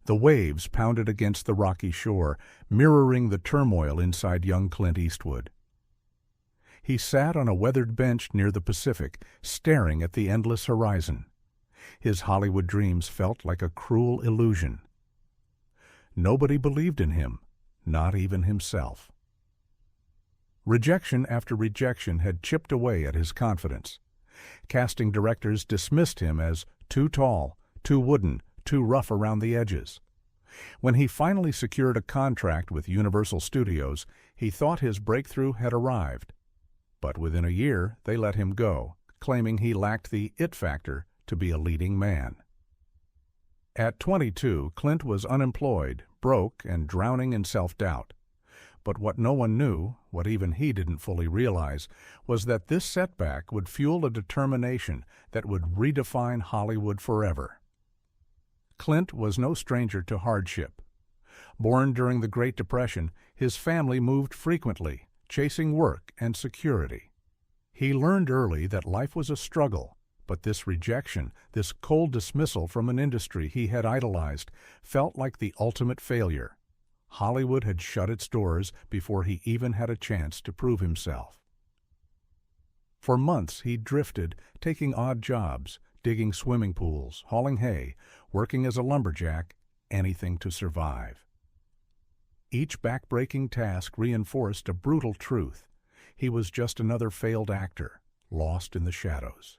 The waves pounded against the rocky shore, mirroring the turmoil inside young Clint Eastwood. He sat on a weathered bench near the Pacific, staring at the endless horizon. His Hollywood dreams felt like a cruel illusion. Nobody believed in him, not even himself. Rejection after rejection had chipped away at his confidence. Casting directors dismissed him as too tall, too wooden, too rough around the edges. When he finally secured a contract with Universal Studios, he thought his breakthrough had arrived. But within a year, they let him go, claiming he lacked the it factor to be a leading man. At 22, Clint was unemployed, broke, and drowning in self-doubt. But what no one knew, what even he didn't fully realize, was that this setback would fuel a determination that would redefine Hollywood forever. Clint was no stranger to hardship. Born during the Great Depression, his family moved frequently, chasing work and security. He learned early that life was a struggle, but this rejection, this cold dismissal from an industry he had idolized, felt like the ultimate failure. Hollywood had shut its doors before he even had a chance to prove himself. For months he drifted, taking odd jobs, digging swimming pools, hauling hay, working as a lumberjack, anything to survive. Each back-breaking task reinforced a brutal truth. He was just another failed actor, lost in the shadows.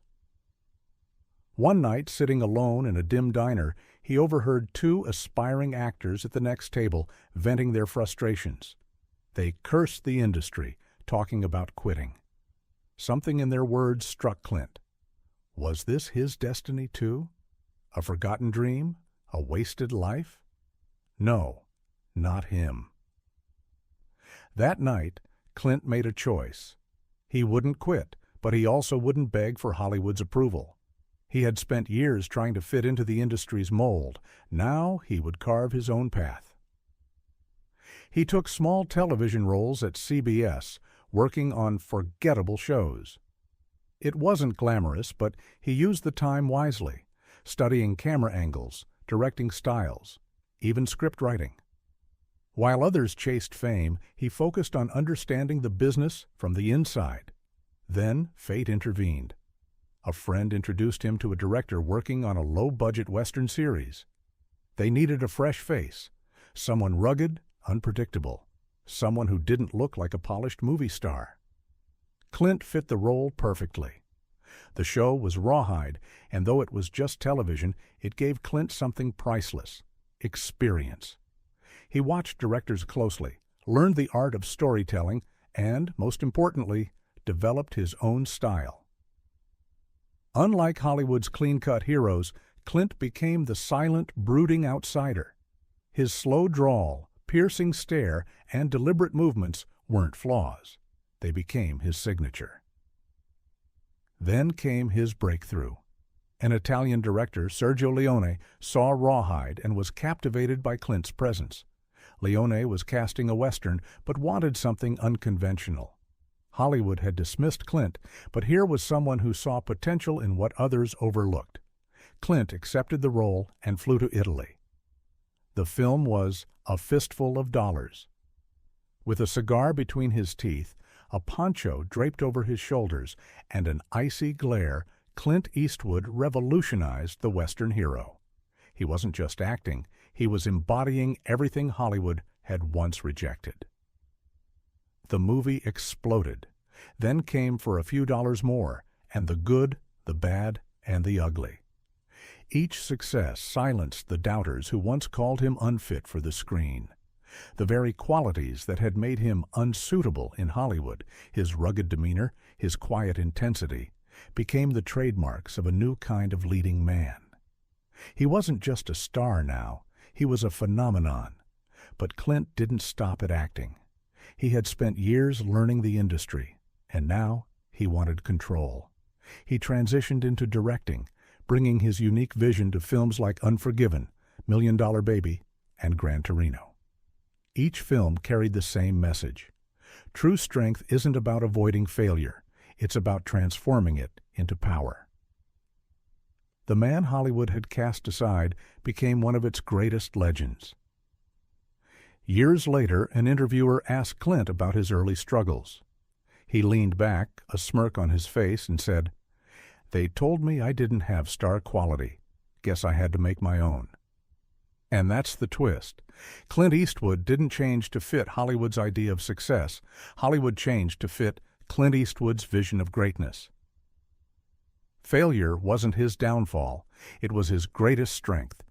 One night, sitting alone in a dim diner, he overheard two aspiring actors at the next table venting their frustrations. They cursed the industry, talking about quitting. Something in their words struck Clint. Was this his destiny too? A forgotten dream? A wasted life? No, not him. That night, Clint made a choice. He wouldn't quit, but he also wouldn't beg for Hollywood's approval. He had spent years trying to fit into the industry's mold. Now he would carve his own path. He took small television roles at CBS, working on forgettable shows. It wasn't glamorous, but he used the time wisely, studying camera angles, directing styles, even script writing. While others chased fame, he focused on understanding the business from the inside. Then fate intervened. A friend introduced him to a director working on a low-budget Western series. They needed a fresh face, someone rugged, unpredictable, someone who didn't look like a polished movie star. Clint fit the role perfectly. The show was rawhide, and though it was just television, it gave Clint something priceless: experience. He watched directors closely, learned the art of storytelling, and, most importantly, developed his own style. Unlike Hollywood's clean-cut heroes, Clint became the silent, brooding outsider. His slow drawl, piercing stare, and deliberate movements weren't flaws. They became his signature. Then came his breakthrough. An Italian director, Sergio Leone, saw Rawhide and was captivated by Clint's presence. Leone was casting a Western, but wanted something unconventional. Hollywood had dismissed Clint, but here was someone who saw potential in what others overlooked. Clint accepted the role and flew to Italy. The film was A Fistful of Dollars. With a cigar between his teeth, a poncho draped over his shoulders, and an icy glare, Clint Eastwood revolutionized the Western hero. He wasn't just acting, he was embodying everything Hollywood had once rejected. The movie exploded. Then came For a Few Dollars More, and the good, the bad, and the ugly. Each success silenced the doubters who once called him unfit for the screen. The very qualities that had made him unsuitable in Hollywood, his rugged demeanor, his quiet intensity, became the trademarks of a new kind of leading man. He wasn't just a star now, he was a phenomenon. But Clint didn't stop at acting. He had spent years learning the industry, and now he wanted control. He transitioned into directing, bringing his unique vision to films like Unforgiven, $1 Million Baby, and Gran Torino. Each film carried the same message. True strength isn't about avoiding failure, it's about transforming it into power. the man Hollywood had cast aside became one of its greatest legends. Years later, an interviewer asked Clint about his early struggles. He leaned back, a smirk on his face, and said, "They told me I didn't have star quality. Guess I had to make my own." And that's the twist. Clint Eastwood didn't change to fit Hollywood's idea of success. Hollywood changed to fit Clint Eastwood's vision of greatness. Failure wasn't his downfall. It was his greatest strength.